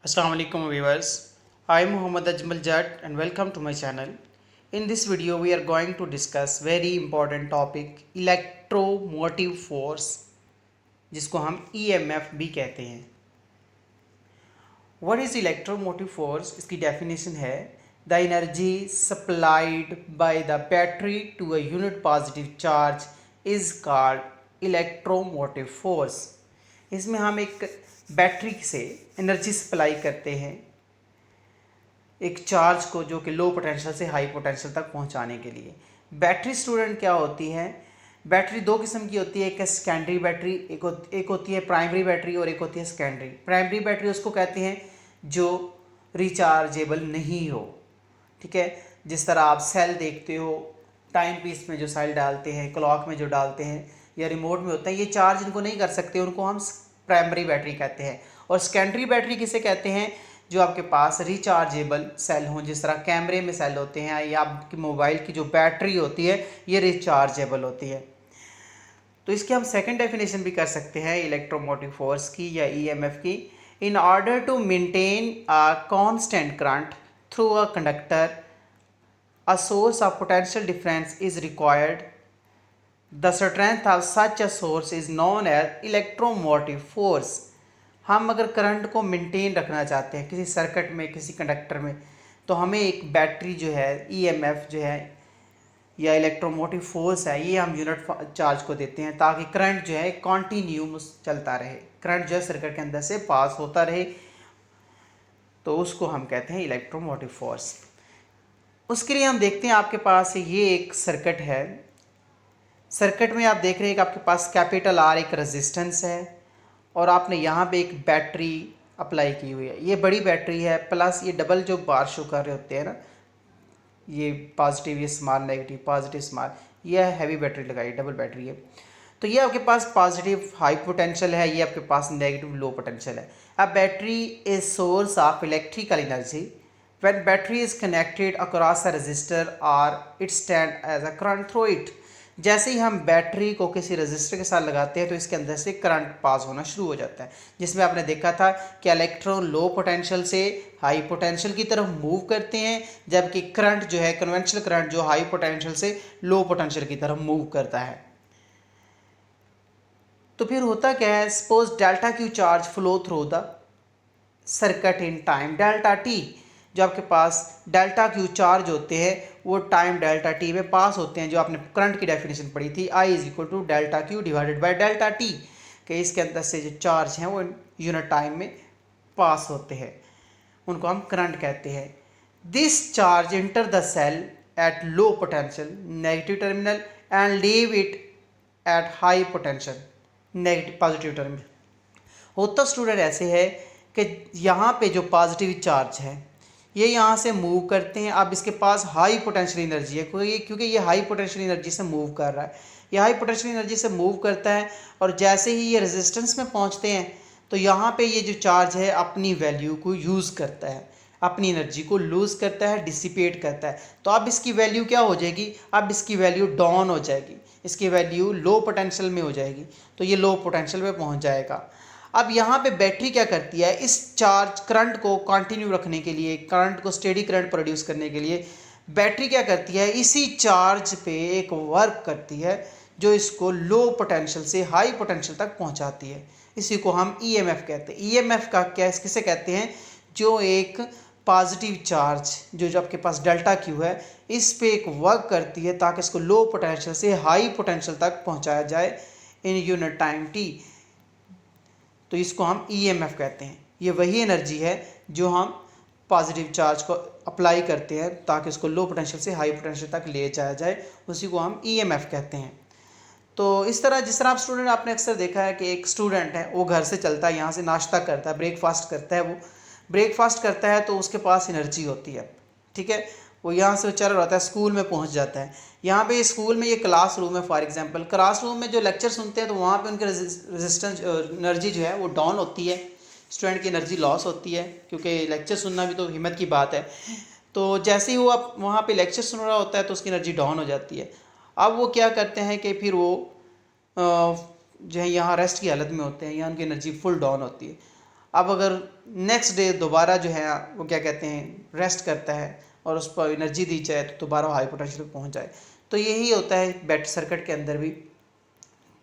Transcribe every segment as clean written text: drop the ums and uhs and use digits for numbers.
Assalamu alaikum viewers. I am Muhammad Ajmal Jatt and welcome to my channel. In this video we are going to discuss very important topic electromotive force जिसको हम EMF भी कहते हैं. What is electromotive force? इसकी definition है the energy supplied by the battery to a unit positive charge is called electromotive force. इसमें हम एक बैटरी से एनर्जी सप्लाई करते हैं एक चार्ज को जो कि लो पोटेंशियल से हाई पोटेंशियल तक पहुंचाने के लिए. बैटरी स्टूडेंट क्या होती है? बैटरी दो किस्म की होती है, एक है सेकेंडरी बैटरी, एक होती है प्राइमरी बैटरी और एक होती है सेकेंडरी. प्राइमरी बैटरी उसको कहते हैं जो रिचार्जेबल नहीं हो. ठीक है, जिस तरह आप सेल देखते हो, टाइम पीस में जो सेल डालते हैं, क्लॉक में जो डालते हैं या रिमोट में होता है, ये चार्ज इनको नहीं कर सकते, उनको हम प्राइमरी बैटरी कहते हैं. और सेकेंडरी बैटरी किसे कहते हैं? जो आपके पास रिचार्जेबल सेल हों, जिस तरह कैमरे में सेल होते हैं या आपकी मोबाइल की जो बैटरी होती है ये रिचार्जेबल होती है. तो इसकी हम सेकंड डेफिनेशन भी कर सकते हैं इलेक्ट्रोमोटिव फोर्स की या ईएमएफ की. In order to maintain a constant current through a conductor a source of potential difference is required. The strength of such a source is known as electromotive force. हम अगर current को maintain रखना चाहते हैं किसी circuit में, किसी conductor में, तो हमें एक बैटरी जो है ईएमएफ जो है या इलेक्ट्रोमोटिव फोर्स है, ये हम यूनिट चार्ज को देते हैं ताकि करंट जो है कॉन्टीन्यू चलता रहे, करंट जो है सर्किट के अंदर से पास होता रहे. तो उसको हम कहते हैं इलेक्ट्रोमोटिव फोर्स. उसके लिए हम देखते हैं आपके पास ये एक सर्किट है. सर्किट में आप देख रहे हैं कि आपके पास कैपिटल आर एक रेजिस्टेंस है और आपने यहाँ पे एक बैटरी अप्लाई की हुई है. ये बड़ी बैटरी है, प्लस ये डबल जो बार शो कर रहे होते हैं ना, ये पॉजिटिव, ये स्मॉल, नेगेटिव, पॉजिटिव, स्मॉल, ये हैवी बैटरी लगाई, डबल बैटरी है. तो ये आपके पास पॉजिटिव हाई पोटेंशियल है, ये आपके पास नेगेटिव लो पोटेंशियल है. अब battery is source of electrical energy. When battery is connected across a resistor और it stand as a current through it. जैसे ही हम बैटरी को किसी रजिस्टर के साथ लगाते हैं तो इसके अंदर से करंट पास होना शुरू हो जाता है, जिसमें आपने देखा था कि इलेक्ट्रॉन लो पोटेंशियल से हाई पोटेंशियल की तरफ मूव करते हैं, जबकि करंट जो है, कन्वेंशनल करंट जो हाई पोटेंशियल से लो पोटेंशियल की तरफ मूव करता है. तो फिर होता क्या है? Suppose delta Q charge flow through the circuit in time delta T. जो आपके पास डेल्टा क्यू चार्ज होते हैं वो टाइम डेल्टा टी में पास होते हैं. जो आपने करंट की डेफिनेशन पढ़ी थी, I is equal to delta Q divided by delta T, कि इसके अंदर से जो चार्ज हैं वो यूनिट टाइम में पास होते हैं, उनको हम करंट कहते हैं. This charge enter the cell at low potential negative terminal and leave it at high potential negative positive terminal. होता स्टूडेंट ऐसे है कि यहाँ पे जो पॉजिटिव चार्ज है ये यहाँ से मूव करते हैं. अब इसके पास हाई पोटेंशियल एनर्जी है क्योंकि ये हाई पोटेंशियल एनर्जी से मूव कर रहा है. ये हाई पोटेंशियल एनर्जी से मूव करता है और जैसे ही ये रेजिस्टेंस में पहुँचते हैं तो यहाँ पे ये जो चार्ज है अपनी वैल्यू को यूज़ करता है, अपनी एनर्जी को लूज़ करता है, डिसिपेट करता है. तो अब इसकी वैल्यू क्या हो जाएगी? अब इसकी वैल्यू डाउन हो जाएगी, इसकी वैल्यू लो पोटेंशियल में हो जाएगी. तो ये लो पोटेंशियल में पहुँच जाएगा. अब यहाँ पे बैटरी क्या करती है? इस चार्ज करंट को कंटिन्यू रखने के लिए, करंट को स्टेडी करंट प्रोड्यूस करने के लिए बैटरी क्या करती है? इसी चार्ज पे एक वर्क करती है जो इसको लो पोटेंशियल से हाई पोटेंशियल तक पहुँचाती है. इसी को हम ईएमएफ कहते हैं. ईएमएफ का क्या किसे कहते हैं? जो एक पॉजिटिव चार्ज जो आपके पास डेल्टा क्यू है इस पे एक वर्क करती है ताकि इसको लो पोटेंशियल से हाई पोटेंशियल तक पहुँचाया जाए इन यूनिट टाइम टी. तो इसको हम ईएमएफ कहते हैं. ये वही एनर्जी है जो हम पॉजिटिव चार्ज को अप्लाई करते हैं ताकि उसको लो पोटेंशियल से हाई पोटेंशियल तक ले जाया जाए, उसी को हम ईएमएफ कहते हैं. तो इस तरह जिस तरह आप स्टूडेंट, आपने अक्सर देखा है कि एक स्टूडेंट है वो घर से चलता है, यहाँ से नाश्ता करता है, ब्रेकफास्ट करता है. वो ब्रेकफास्ट करता है तो उसके पास एनर्जी होती है. ठीक है, वो यहाँ से चल रहा है, स्कूल में पहुँच जाता है. यहाँ पे स्कूल में ये क्लास रूम है, फॉर एग्जांपल क्लास रूम में जो लेक्चर सुनते हैं तो वहाँ पे उनके रेजिस्टेंस एनर्जी जो है वो डाउन होती है, स्टूडेंट की एनर्जी लॉस होती है, क्योंकि लेक्चर सुनना भी तो हिम्मत की बात है. तो जैसे ही वो आप वहाँ पे लेक्चर सुन रहा होता है तो उसकी एनर्जी डाउन हो जाती है. अब वो क्या करते हैं कि फिर वो जो है यहाँ रेस्ट की हालत में होते हैं, यहाँ उनकी एनर्जी फुल डाउन होती है. अब अगर नेक्स्ट डे दोबारा जो है वो क्या कहते हैं रेस्ट करता है और उस पर एनर्जी दी जाए तो दोबारा हाई पोटेंशियल पे पहुंच जाए। तो यही होता है बैटरी सर्किट के अंदर भी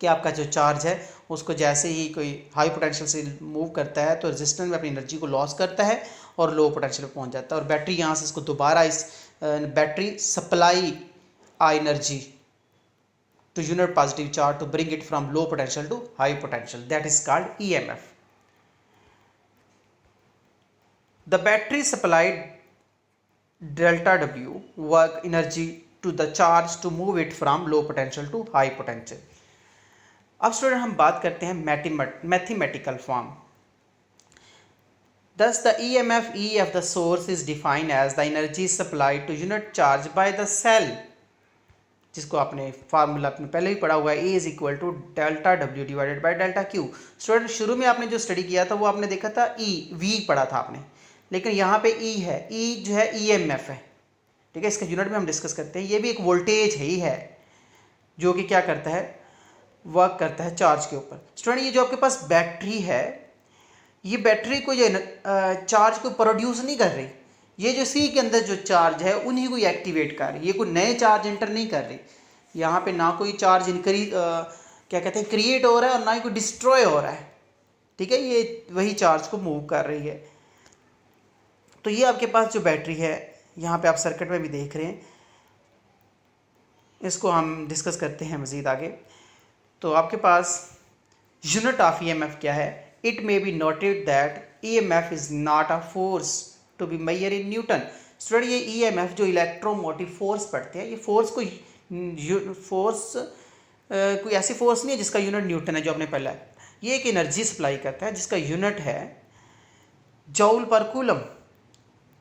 कि आपका जो चार्ज है उसको जैसे ही कोई हाई पोटेंशियल से मूव करता है तो रेजिस्टेंस में अपनी एनर्जी को लॉस करता है और लो पोटेंशियल पे पहुंच जाता है, और बैटरी यहाँ से इसको दोबारा इस battery supply energy to unit positive charge to bring it from low potential to high potential, that is called EMF. The battery supplied delta W work energy to the charge to move it from low potential to high potential. अब student हम बात करते हैं mathematical form. Thus the EMF E of the source is defined as the energy supplied to unit charge by the cell, जिसको आपने formula आपने पहले ही पढ़ा हुआ है, E is equal to delta W divided by delta Q. Student शुरू में आपने जो स्टडी किया था वो आपने देखा था E V पढ़ा था आपने, लेकिन यहाँ पे E है, E जो है EMF है, ठीक है। इसका यूनिट में हम डिस्कस करते हैं। ये भी एक वोल्टेज ही है जो कि क्या करता है, वर्क करता है चार्ज के ऊपर। स्टूडेंट ये जो आपके पास बैटरी है, ये बैटरी को जो चार्ज को प्रोड्यूस नहीं कर रही, ये जो सी के अंदर जो चार्ज है उन्हीं को एक्टिवेट कर रही है, ये कोई नए चार्ज एंटर नहीं कर रही। यहाँ पे ना कोई चार्ज इंक्रीज क्या कहते हैं क्रिएट हो रहा है और ना ही कोई डिस्ट्रॉय हो रहा है, ठीक है। ये वही चार्ज को मूव कर रही है। तो ये आपके पास जो बैटरी है, यहाँ पे आप सर्किट में भी देख रहे हैं, इसको हम डिस्कस करते हैं मज़ीद आगे। तो आपके पास यूनिट ऑफ EMF क्या है? It may be noted that EMF is not a force to be measure in newton. Student ये EMF जो इलेक्ट्रोमोटिव फोर्स पढ़ते हैं, ये फोर्स कोई ऐसी फोर्स नहीं है जिसका यूनिट न्यूटन है जो आपने पढ़ा है। ये एक एनर्जी सप्लाई करता है जिसका यूनिट है जूल पर coulomb,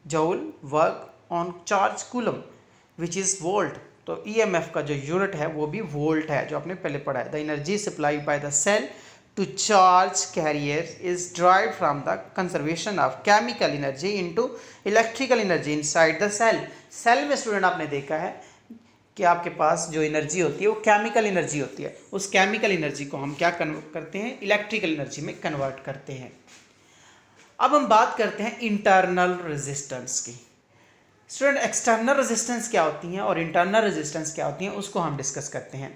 joule work on charge coulomb which is volt. तो EMF का जो यूनिट है वो भी वोल्ट है जो आपने पहले पढ़ा है। The energy supply by the cell to charge carrier is derived from the conservation of chemical energy into electrical energy inside the cell. Cell में स्टूडेंट आपने देखा है कि आपके पास जो एनर्जी होती है वो केमिकल एनर्जी होती है, उस केमिकल एनर्जी को हम क्या कन्वर्ट करते हैं, इलेक्ट्रिकल एनर्जी में कन्वर्ट करते हैं। अब हम बात करते हैं इंटरनल रेजिस्टेंस की। स्टूडेंट एक्सटर्नल रेजिस्टेंस क्या होती हैं और इंटरनल रेजिस्टेंस क्या होती हैं उसको हम डिस्कस करते हैं।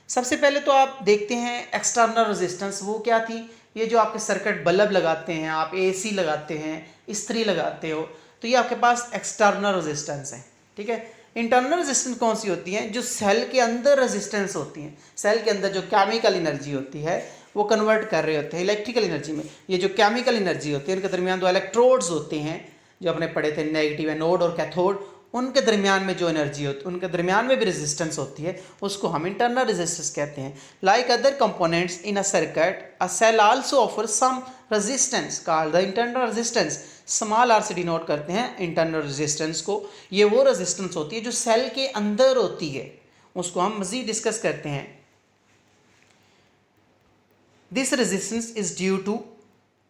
सबसे पहले तो आप देखते हैं एक्सटर्नल रेजिस्टेंस वो क्या थी। ये जो आपके सर्किट बल्ब लगाते हैं, आप AC लगाते हैं, इस्त्री लगाते हो, तो ये आपके पास एक्सटर्नल रेजिस्टेंस है, ठीक है। इंटरनल रेजिस्टेंस कौन सी होती है? जो सेल के अंदर रेजिस्टेंस होती हैं, सेल के अंदर जो केमिकल एनर्जी होती है वो कन्वर्ट कर रहे होते हैं इलेक्ट्रिकल एनर्जी में। ये जो केमिकल एनर्जी होती है उनके दरमियान दो इलेक्ट्रोड्स होते हैं जो आपने पढ़े थे, नेगेटिव एनोड और कैथोड, उनके दरमियान में जो एनर्जी होती है, उनके दरमियान में भी रेजिस्टेंस होती है, उसको हम इंटरनल रेजिस्टेंस कहते हैं। Like other components in a circuit, a cell also offer some resistance called the internal resistance. Small r से डिनोट करते हैं इंटरनल रेजिस्टेंस को। ये वो रेजिस्टेंस होती है जो सेल के अंदर होती है, उसको हम मज़ीद डिस्कस करते हैं। This resistance is due to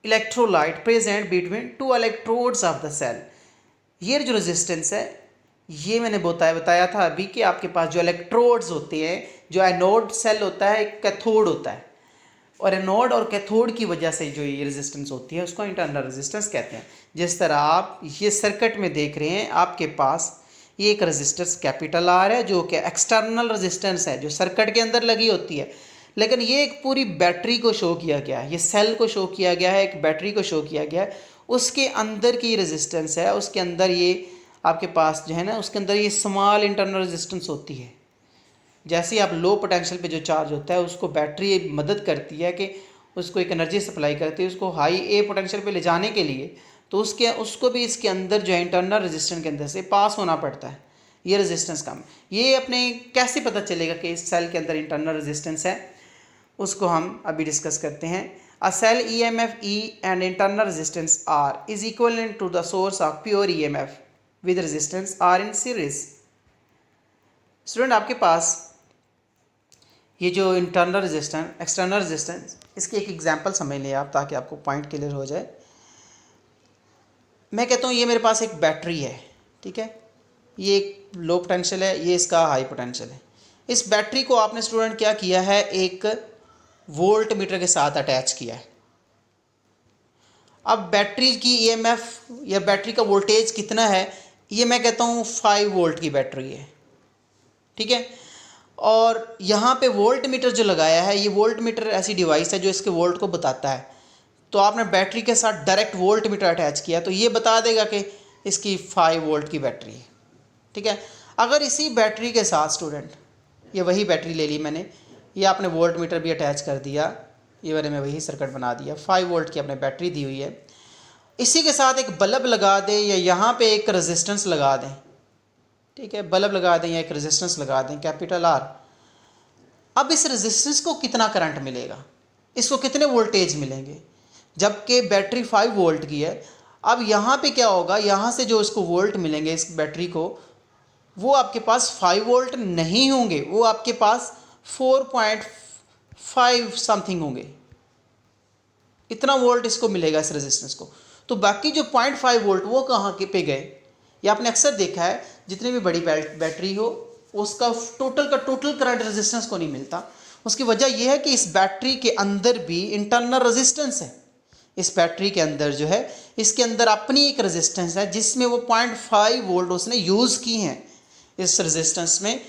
electrolyte present between two electrodes of the cell. ये जो रेजिस्टेंस है ये मैंने बताया था अभी कि आपके पास जो इलेक्ट्रोड्स होते हैं, जो एनोड सेल होता है, कैथोड होता है, और एनोड और कैथोड की वजह से जो ये रेजिस्टेंस होती है उसको इंटरनल रेजिस्टेंस कहते हैं। जिस तरह आप ये सर्किट में देख रहे हैं, आपके पास ये एक रेजिस्टेंस कैपिटल R है जो कि एक्सटर्नल रेजिस्टेंस है जो सर्किट के अंदर लगी होती है, लेकिन ये एक पूरी बैटरी को शो किया गया है, ये सेल को शो किया गया है, एक बैटरी को शो किया गया है। उसके अंदर की रेजिस्टेंस है, उसके अंदर ये आपके पास जो है ना, उसके अंदर ये स्मॉल इंटरनल रेजिस्टेंस होती है। जैसे आप लो पोटेंशियल पे जो चार्ज होता है उसको बैटरी मदद करती है कि उसको एक एनर्जी सप्लाई करती है उसको हाई ए पोटेंशियल पे ले जाने के लिए, तो उसको भी इसके अंदर जो है इंटरनल रेजिस्टेंस के अंदर से पास होना पड़ता है। ये रेजिस्टेंस कम, ये अपने कैसे पता चलेगा कि इस सेल के अंदर इंटरनल रेजिस्टेंस है, उसको हम अभी डिस्कस करते हैं। A cell EMF E and internal resistance R is equivalent to the source of pure EMF with resistance R in series. Student आपके पास ये जो इंटरनल रेजिस्टेंस, एक्सटर्नल रेजिस्टेंस, इसकी एक एग्जांपल समझ लें आप ताकि आपको पॉइंट क्लियर हो जाए। मैं कहता हूँ ये मेरे पास एक बैटरी है, ठीक है, ये एक लो पोटेंशियल है, ये इसका हाई पोटेंशियल है। इस बैटरी को आपने स्टूडेंट क्या किया है, एक वोल्ट मीटर के साथ अटैच किया है। अब बैटरी की ईएमएफ या बैटरी का वोल्टेज कितना है, ये मैं कहता हूँ 5 वोल्ट की बैटरी है, ठीक है। और यहाँ पे वोल्ट मीटर जो लगाया है, ये वोल्ट मीटर ऐसी डिवाइस है जो इसके वोल्ट को बताता है। तो आपने बैटरी के साथ डायरेक्ट वोल्ट मीटर अटैच किया तो ये बता देगा कि इसकी 5 वोल्ट की बैटरी है, ठीक है। अगर इसी बैटरी के साथ स्टूडेंट, ये वही बैटरी ले ली मैंने, ये आपने वोल्ट मीटर भी अटैच कर दिया, ये मैंने मैं वही सर्किट बना दिया, 5 वोल्ट की अपने बैटरी दी हुई है। इसी के साथ एक बल्ब लगा दें या यहाँ पे एक रेजिस्टेंस लगा दें, ठीक है, बल्ब लगा दें या एक रेजिस्टेंस लगा दें कैपिटल आर। अब इस रेजिस्टेंस को कितना करंट मिलेगा, इसको कितने वोल्टेज मिलेंगे, जबकि बैटरी 5 वोल्ट की है। अब यहाँ पे क्या होगा, यहाँ से जो इसको वोल्ट मिलेंगे इस बैटरी को, वो आपके पास 5 वोल्ट नहीं होंगे, वो आपके पास 4.5 समथिंग होंगे, इतना वोल्ट इसको मिलेगा इस रेजिस्टेंस को। तो बाकी जो 0.5 वोल्ट वो कहाँ के पे गए। ये आपने अक्सर देखा है, जितनी भी बड़ी बैटरी हो उसका टोटल का टोटल करंट रेजिस्टेंस को नहीं मिलता। उसकी वजह यह है कि इस बैटरी के अंदर भी इंटरनल रेजिस्टेंस है। इस बैटरी के अंदर जो है, इसके अंदर अपनी एक रेजिस्टेंस है जिसमें वो 0.5 वोल्ट उसने यूज़ की हैं इस रेजिस्टेंस में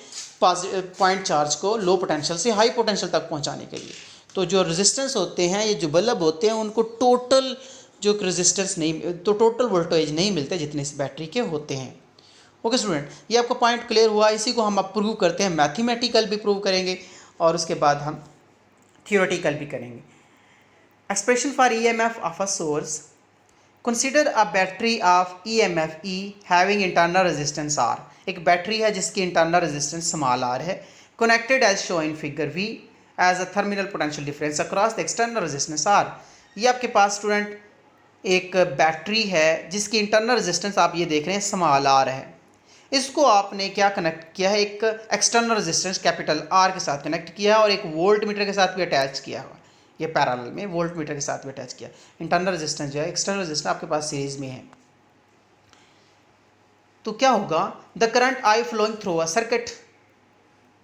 पॉइंट चार्ज को लो पोटेंशियल से हाई पोटेंशियल तक पहुंचाने के लिए। तो जो रेजिस्टेंस होते हैं, ये जो बल्ब होते हैं, उनको टोटल जो रेजिस्टेंस नहीं, तो टोटल वोल्टेज नहीं मिलते जितने इस बैटरी के होते हैं। ओके स्टूडेंट, ये आपका पॉइंट क्लियर हुआ। इसी को हम अब प्रूव करते हैं, मैथमेटिकल भी प्रूव करेंगे और उसके बाद हम थियोरेटिकल भी करेंगे। Expression for EMF of a source, consider a battery of EMF E having internal resistance R. एक बैटरी है जिसकी इंटरनल रेजिस्टेंस स्मॉल आर है, connected as show in figure V as a terminal potential difference across the external resistance R. ये आपके पास student एक battery है जिसकी internal resistance आप ये देख रहे हैं स्मॉल आर है। इसको आपने क्या कनेक्ट किया है, एक एक्सटर्नल रेजिस्टेंस कैपिटल आर के साथ कनेक्ट किया है और एक वोल्ट मीटर के साथ भी अटैच किया हुआ, ये पैरेलल में वोल्ट मीटर के साथ भी अटैच किया। इंटरनल रेजिस्टेंस जो है, एक्सटर्नल रेजिस्टेंस आपके पास सीरीज में है। तो क्या होगा, the current I flowing through a circuit,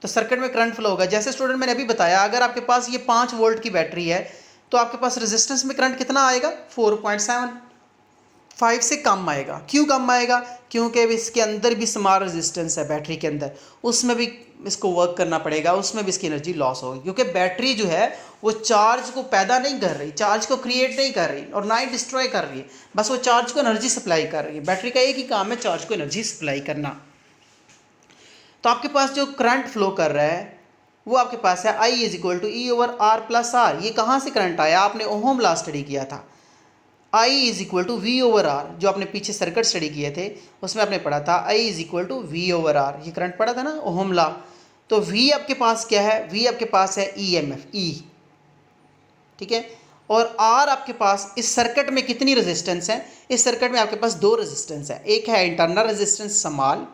तो सर्किट में करंट फ्लो होगा। जैसे स्टूडेंट मैंने अभी बताया, अगर आपके पास ये 5 वोल्ट की बैटरी है तो आपके पास रेजिस्टेंस में करंट कितना आएगा, 4.75 से कम आएगा। क्यों कम आएगा, क्योंकि इसके अंदर भी स्मॉल रेजिस्टेंस है बैटरी के अंदर, उसमें भी इसको वर्क करना पड़ेगा, उसमें भी इसकी एनर्जी लॉस होगी। क्योंकि बैटरी जो है वो चार्ज को पैदा नहीं कर रही, चार्ज को क्रिएट नहीं कर रही और ना ही डिस्ट्रॉय कर रही है, बस वो चार्ज को एनर्जी सप्लाई कर रही है। बैटरी का एक ही काम है, चार्ज को एनर्जी सप्लाई करना। तो आपके पास जो करंट फ्लो कर रहा है वो आपके पास है I is equal to E over R plus R. ये कहाँ से करंट आया, आपने ओहम लॉ स्टडी किया था। I is equal to V over R, जो आपने पीछे सर्किट स्टडी किए थे उसमें आपने पढ़ा था I is equal to V over R, ये करंट पढ़ा था ना, ओहम लॉ। तो वी आपके पास क्या है, वी आपके पास है ई एम एफ ई, ठीक है। और आर आपके पास इस सर्किट में कितनी रेजिस्टेंस है, इस सर्किट में आपके पास 2 रेजिस्टेंस है, एक है इंटरनल रेजिस्टेंस स्मॉल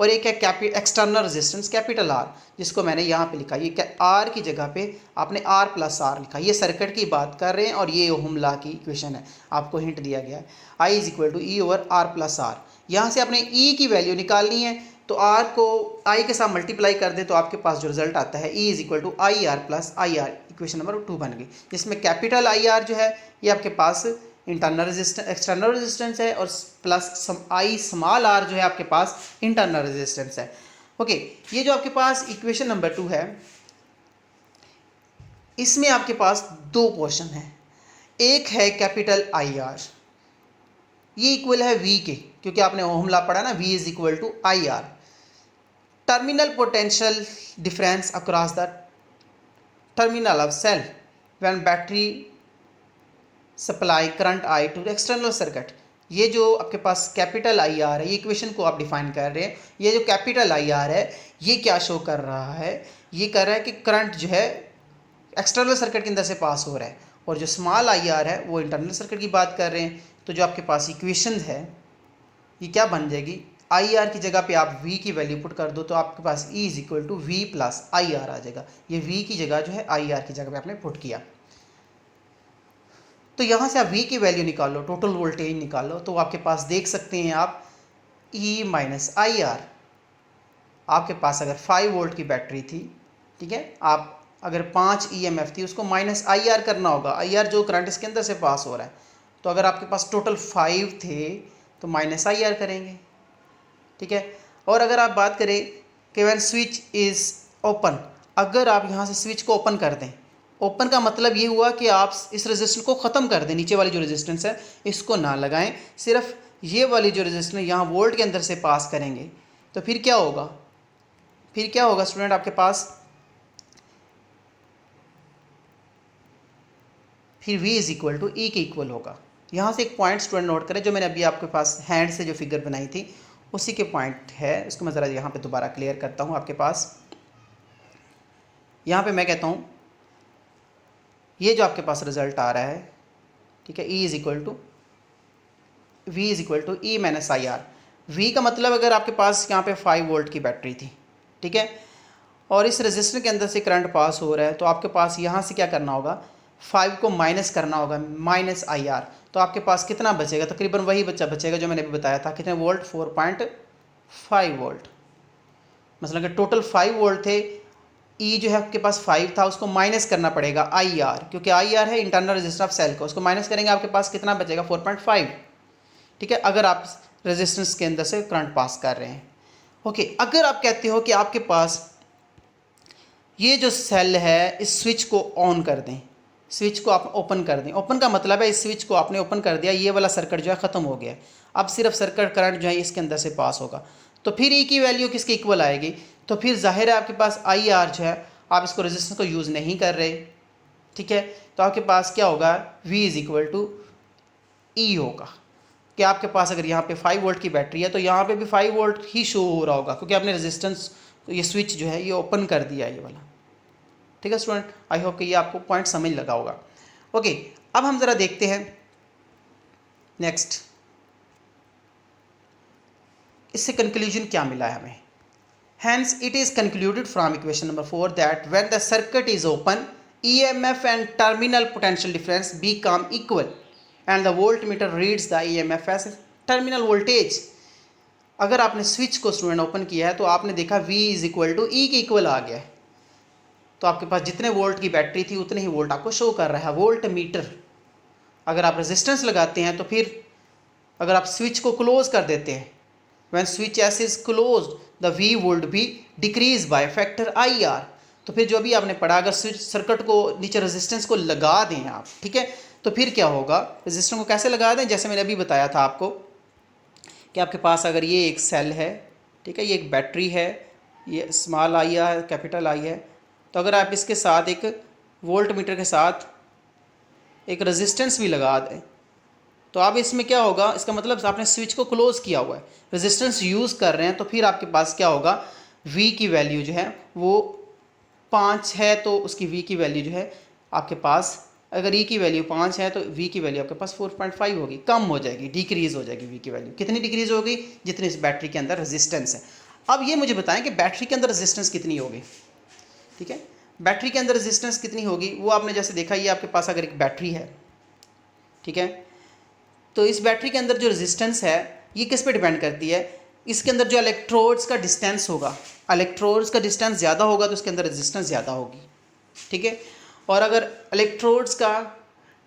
और एक है एक्सटर्नल रेजिस्टेंस कैपिटल आर, जिसको मैंने यहाँ पे लिखा। ये आर की जगह पे आपने आर प्लस आर लिखा। ये सर्किट की बात कर रहे हैं और ये ओहम लॉ की इक्वेशन है, आपको हिंट दिया गया है। I is equal to E over R plus R. यहाँ से आपने ई की वैल्यू निकालनी है, तो आर को आई के साथ मल्टीप्लाई कर दे तो आपके पास जो रिजल्ट आता है E is equal to I R plus I R, equation number 2 बन गई, जिसमें कैपिटल आई आर जो है ये आपके पास इंटरनल रेजिस्टेंस एक्सटर्नल रेजिस्टेंस है और प्लस आई स्मॉल आर जो है आपके पास इंटरनल रेजिस्टेंस है। ओके, ये जो आपके पास इक्वेशन नंबर 2 है, इसमें आपके पास 2 पोर्शन है। एक है कैपिटल आई आर, ये इक्वल है वी के, क्योंकि आपने ओहम लॉ पढ़ा ना, V is equal to I R. Terminal potential difference across the terminal of cell when battery supply current I to external circuit. ये जो आपके पास कैपिटल आई आर है, ये इक्वेशन को आप डिफाइन कर रहे हैं। ये जो कैपिटल आई आर है ये क्या शो कर रहा है, ये कर रहा है कि करंट जो है एक्सटर्नल सर्किट के अंदर से पास हो रहा है, और जो स्मॉल आई आर है वो इंटरनल सर्किट की बात कर रहे हैं। तो जो आपके पास इक्वेशन है ये क्या बन जाएगी, आई आर की जगह पे आप वी की वैल्यू पुट कर दो तो आपके पास E is equal to V plus I R आ जाएगा। ये वी की जगह जो है आई आर की जगह पे आपने पुट किया। तो यहाँ से आप V की वैल्यू निकालो, टोटल वोल्टेज निकालो, तो आपके पास देख सकते हैं आप E माइनस आई आर। आपके पास अगर 5 वोल्ट की बैटरी थी, ठीक है, आप अगर 5 EMF थी उसको माइनस आई आर करना होगा। आई आर जो करंट इसके अंदर से पास हो रहा है, तो अगर आपके पास टोटल 5 थे तो माइनस आई आर करेंगे, ठीक है। और अगर आप बात करें कि व्हेन स्विच इज़ ओपन, अगर आप यहाँ से स्विच को ओपन कर दें, ओपन का मतलब ये हुआ कि आप इस रेजिस्टेंस को ख़त्म कर दें, नीचे वाली जो रेजिस्टेंस है इसको ना लगाएं, सिर्फ ये वाली जो रेजिस्टेंस यहाँ वोल्ट के अंदर से पास करेंगे। तो फिर क्या होगा, फिर क्या होगा स्टूडेंट, आपके पास फिर V इज़ इक्वल टू ई के इक्वल होगा। यहाँ से एक पॉइंट स्टूडेंट नोट करें, जो मैंने अभी आपके पास हैंड से जो फिगर बनाई थी उसी के पॉइंट है, उसको मैं ज़रा यहाँ पे दोबारा क्लियर करता हूँ। आपके पास यहाँ पे मैं कहता हूँ ये जो आपके पास रिज़ल्ट आ रहा है, ठीक है, E is equal to V is equal to E minus I R. V का मतलब अगर आपके पास यहाँ पे 5 वोल्ट की बैटरी थी, ठीक है, और इस रेजिस्टर के अंदर से करंट पास हो रहा है, तो आपके पास यहाँ से क्या करना होगा, 5 को माइनस करना होगा, माइनस आई आर। तो आपके पास कितना बचेगा, तकरीबन वही बचेगा जो मैंने अभी बताया था, कितने वोल्ट, 4.5 वोल्ट। मतलब कि टोटल 5 वोल्ट थे, ई जो है आपके पास 5 था, उसको माइनस करना पड़ेगा आई आर, क्योंकि आई आर है इंटरनल रेजिस्टेंस ऑफ सेल का, उसको माइनस करेंगे, आपके पास कितना बचेगा, 4.5, ठीक है, अगर आप रेजिस्टेंस के अंदर से करंट पास कर रहे हैं। ओके, अगर आप कहते हो कि आपके पास ये जो सेल है इस स्विच को ऑन कर दें, स्विच को आप ओपन कर दें, ओपन का मतलब है इस स्विच को आपने ओपन कर दिया, ये वाला सर्किट जो है ख़त्म हो गया, अब सिर्फ सर्किट करंट जो है इसके अंदर से पास होगा, तो फिर ई की वैल्यू किसके इक्वल आएगी, तो फिर जाहिर है आपके पास आई आर जो है, आप इसको रेजिस्टेंस को यूज़ नहीं कर रहे, ठीक है, तो आपके पास क्या होगा, वी इज़ इक्वल टू ई होगा, कि आपके पास अगर यहाँ पे 5 वोल्ट की बैटरी है तो यहाँ पे भी 5 वोल्ट ही शो हो रहा होगा, क्योंकि आपने रेजिस्टेंस, ये स्विच जो है ये ओपन कर दिया ये वाला, ठीक है स्टूडेंट। आई होप कि ये आपको पॉइंट समझ लगा होगा। ओके, अब हम ज़रा देखते हैं नेक्स्ट, इससे कंक्लूजन क्या मिला है हमें। Hence it is concluded from equation number 4 that when the circuit is open EMF and terminal potential difference become equal and the voltmeter reads the EMF as terminal voltage. अगर आपने switch को student open किया है तो आपने देखा V is equal to ई के equal आ गया है, तो आपके पास जितने वोल्ट की बैटरी थी उतने ही वोल्ट आपको शो कर रहा है वोल्ट मीटर। अगर आप रेजिस्टेंस लगाते हैं तो फिर अगर आप स्विच को क्लोज कर देते हैं, when switch S is close the V would be decrease by factor I R. तो फिर जो भी आपने पढ़ा, अगर स्विच सर्किट को नीचे रेजिस्टेंस को लगा दें आप, ठीक है, तो फिर क्या होगा, रेजिस्टेंस को कैसे लगा दें, जैसे मैंने अभी बताया था आपको कि आपके पास अगर ये एक सेल है, ठीक है, ये एक बैटरी है, ये स्मॉल आई है, कैपिटल आई है, तो अगर आप इसके साथ एक वोल्ट मीटर के साथ एक रेजिस्टेंस भी लगा दें, तो अब इसमें क्या होगा, इसका मतलब आपने स्विच को क्लोज किया हुआ है, रेजिस्टेंस यूज़ कर रहे हैं, तो फिर आपके पास क्या होगा, V की वैल्यू जो है वो 5 है, तो उसकी V की वैल्यू जो है आपके पास, अगर E की वैल्यू 5 है तो V की वैल्यू आपके पास 4.5 होगी, कम हो जाएगी, डिक्रीज़ हो जाएगी V की वैल्यू। कितनी डिक्रीज़ होगी, जितनी इस बैटरी के अंदर रेजिस्टेंस है। अब ये मुझे बताएं कि बैटरी के अंदर रेजिस्टेंस कितनी होगी, ठीक है, बैटरी के अंदर रेजिस्टेंस कितनी होगी, वो आपने जैसे देखा, ये आपके पास अगर एक बैटरी है, ठीक है, तो इस बैटरी के अंदर जो रेजिस्टेंस है ये किस पे डिपेंड करती है, इसके अंदर जो इलेक्ट्रोड्स का डिस्टेंस होगा, इलेक्ट्रोड्स का डिस्टेंस ज़्यादा होगा तो इसके अंदर रेजिस्टेंस ज़्यादा होगी, ठीक है, और अगर इलेक्ट्रोड्स का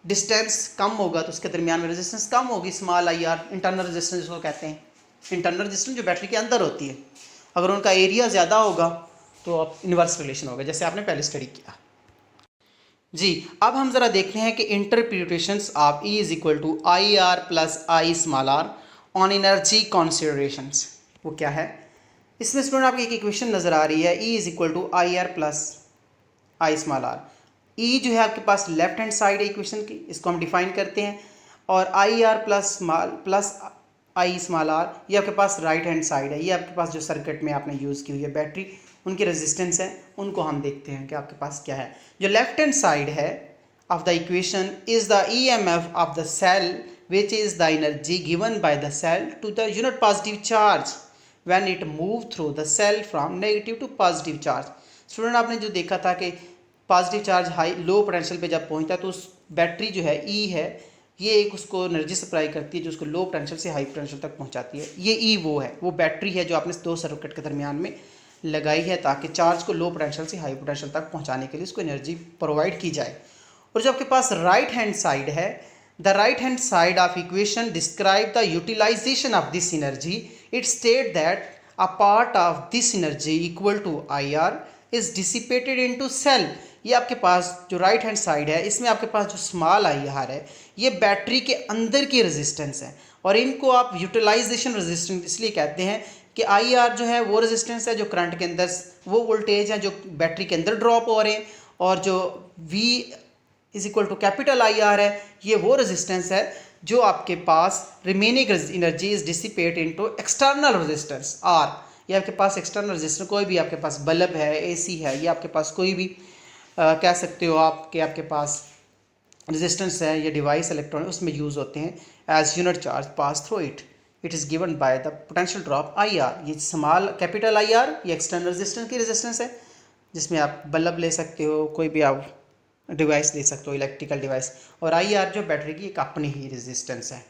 डिस्टेंस कम होगा तो उसके दरमियान में रेजिस्टेंस कम होगी, small I R, internal resistance जिसको कहते हैं, इंटरनल रेजिस्टेंस जो बैटरी के अंदर होती है, अगर उनका एरिया ज़्यादा होगा तो अब इन्वर्स रिलेशन होगा, जैसे आपने पहले स्टडी किया जी। अब हम ज़रा देखते हैं कि interpretations of E is equal to I R plus I small R on energy considerations, वो क्या है। इसमें स्टूडेंट आपकी एक इक्वेशन नज़र आ रही है, E is equal to I R plus I small r. E जो है आपके पास लेफ्ट हैंड साइड है इक्वेशन की, इसको हम डिफाइन करते हैं, और I R plus I small r ये आपके पास राइट हैंड साइड है, ये आपके पास जो सर्किट में आपने यूज़ की हुई है बैटरी, उनकी रेजिस्टेंस है, उनको हम देखते हैं कि आपके पास क्या है। जो लेफ्ट हैंड साइड है of the equation is the EMF of the cell which is the energy given by the cell to the unit positive charge when it move through the cell from negative to positive charge. Student आपने जो देखा था कि positive charge high low potential पे जब पहुंचता है तो उस बैटरी जो है E है, ये एक उसको एनर्जी सप्लाई करती है जो उसको लो पोटेंशियल से हाई पोटेंशियल तक पहुंचाती है। ये E वो है, वो बैटरी है जो आपने दो सर्किट के दरमियान में लगाई है ताकि चार्ज को लो पोटेंशियल से हाई पोटेंशियल तक पहुंचाने के लिए उसको एनर्जी प्रोवाइड की जाए। और जो आपके पास राइट हैंड साइड है The right hand side of equation describe the utilization of this energy. It state that a part of this energy equal to IR is dissipated into cell. ये आपके पास जो right hand side है इसमें आपके पास जो small IR है ये battery के अंदर की रेजिस्टेंस है और इनको आप यूटिलाइजेशन रेजिस्टेंस इसलिए कहते हैं कि IR जो है वो रेजिस्टेंस है जो करंट के अंदर वो वोल्टेज है जो बैटरी के अंदर ड्रॉप हो रहे हैं और जो V is equal to capital IR है ये वो रेजिस्टेंस है जो आपके पास remaining energy is dissipate into external resistance R। ये आपके पास एक्सटर्नल रेजिस्टेंस कोई भी आपके पास बल्ब है AC है ये आपके पास कोई भी कह सकते हो आपके पास रेजिस्टेंस है या डिवाइस इलेक्ट्रॉन उसमें यूज़ होते हैं as unit charge pass through it is given by the potential drop IR। ये स्मॉल कैपिटल IR ये एक्सटर्नल रेजिस्टेंस की रेजिस्टेंस है जिसमें आप बल्ब ले सकते हो कोई भी आप डिवाइस ले सकते हो इलेक्ट्रिकल डिवाइस और IR जो बैटरी की एक अपनी ही रेजिस्टेंस है।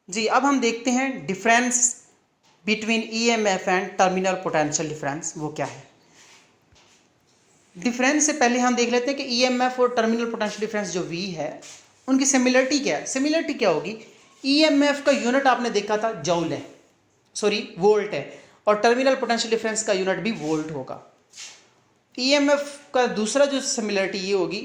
जी अब हम देखते हैं difference between EMF and terminal potential difference वो क्या है। डिफरेंस से पहले हम देख लेते हैं कि EMF और टर्मिनल पोटेंशियल डिफरेंस जो V है उनकी सिमिलरिटी क्या है। सिमिलरिटी क्या होगी, EMF का यूनिट आपने देखा था जूल है वोल्ट है और टर्मिनल पोटेंशियल डिफरेंस का यूनिट भी वोल्ट होगा। EMF का दूसरा जो सिमिलरिटी ये होगी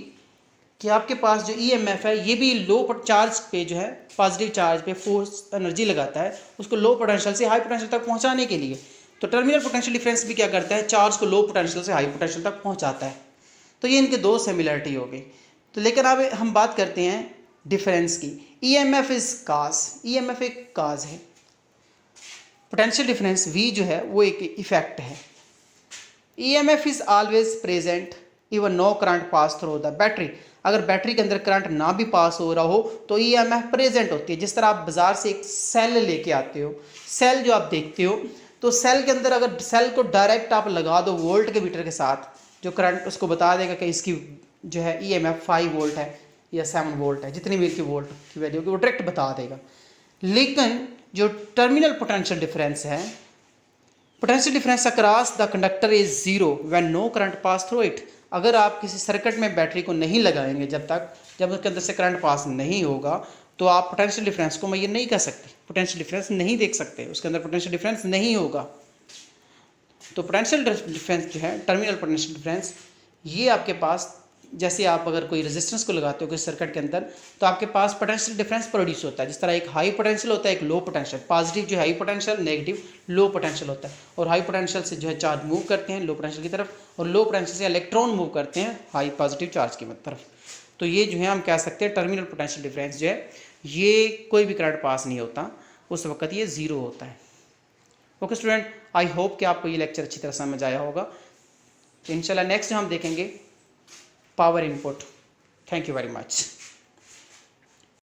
कि आपके पास जो EMF है ये भी लो चार्ज पे जो है पॉजिटिव चार्ज पे फोर्स एनर्जी लगाता है उसको लो पोटेंशियल से हाई पोटेंशियल तक पहुंचाने के लिए। तो टर्मिनल पोटेंशियल डिफरेंस भी क्या करता है, चार्ज को लो पोटेंशियल से हाई पोटेंशियल तक पहुंचाता है। तो ये इनके दो सिमिलरिटी हो गई। तो लेकिन अब हम बात करते हैं डिफरेंस की। EMF इज काज, EMF एक काज है, पोटेंशियल डिफरेंस V जो है वो एक इफेक्ट है। EMF is always present even know current pass through the battery. अगर बैटरी के अंदर करंट ना भी पास हो रहा हो तो EMF प्रेजेंट होती है। जिस तरह आप बाजार से एक सेल लेके आते हो, सेल जो आप देखते हो तो सेल के अंदर अगर सेल को डायरेक्ट आप लगा दो वोल्ट के मीटर के साथ जो करंट उसको बता देगा कि इसकी जो है EMF 5 वोल्ट है या 7 वोल्ट है, जितनी भी इसकी वोल्ट की वैल्यू होगी वो डायरेक्ट बता देगा। लेकिन जो टर्मिनल पोटेंशियल डिफरेंस है, potential difference across the conductor is zero when no current pass through it. अगर आप किसी सर्किट में बैटरी को नहीं लगाएंगे जब उसके अंदर से करंट पास नहीं होगा तो आप पोटेंशियल डिफरेंस को मैं ये नहीं कर सकते, पोटेंशियल डिफरेंस नहीं देख सकते, उसके अंदर पोटेंशियल डिफरेंस नहीं होगा। तो पोटेंशियल डिफरेंस जो है टर्मिनल पोटेंशियल डिफरेंस ये आपके पास जैसे आप अगर कोई रेजिस्टेंस को लगाते हो किसी सर्किट के अंदर तो आपके पास पोटेंशियल डिफरेंस प्रोड्यूस होता है। जिस तरह एक हाई पोटेंशियल होता है एक लो पोटेंशियल, पॉजिटिव जो high potential negative low potential होता है और हाई पोटेंशियल से जो है चार्ज मूव करते हैं लो पोटेंशियल की तरफ और लो पोटेंशियल से इलेक्ट्रॉन मूव करते हैं हाई पॉजिटिव चार्ज की तरफ। तो ये जो है हम कह सकते हैं टर्मिनल पोटेंशियल डिफरेंस जो है ये कोई भी करंट पास नहीं होता, उस वक्त ये ज़ीरो होता है। ओके स्टूडेंट, आई होप कि आपको ये लेक्चर अच्छी तरह समझ आया होगा। तो इंशाल्लाह नेक्स्ट हम देखेंगे power input. Thank you very much.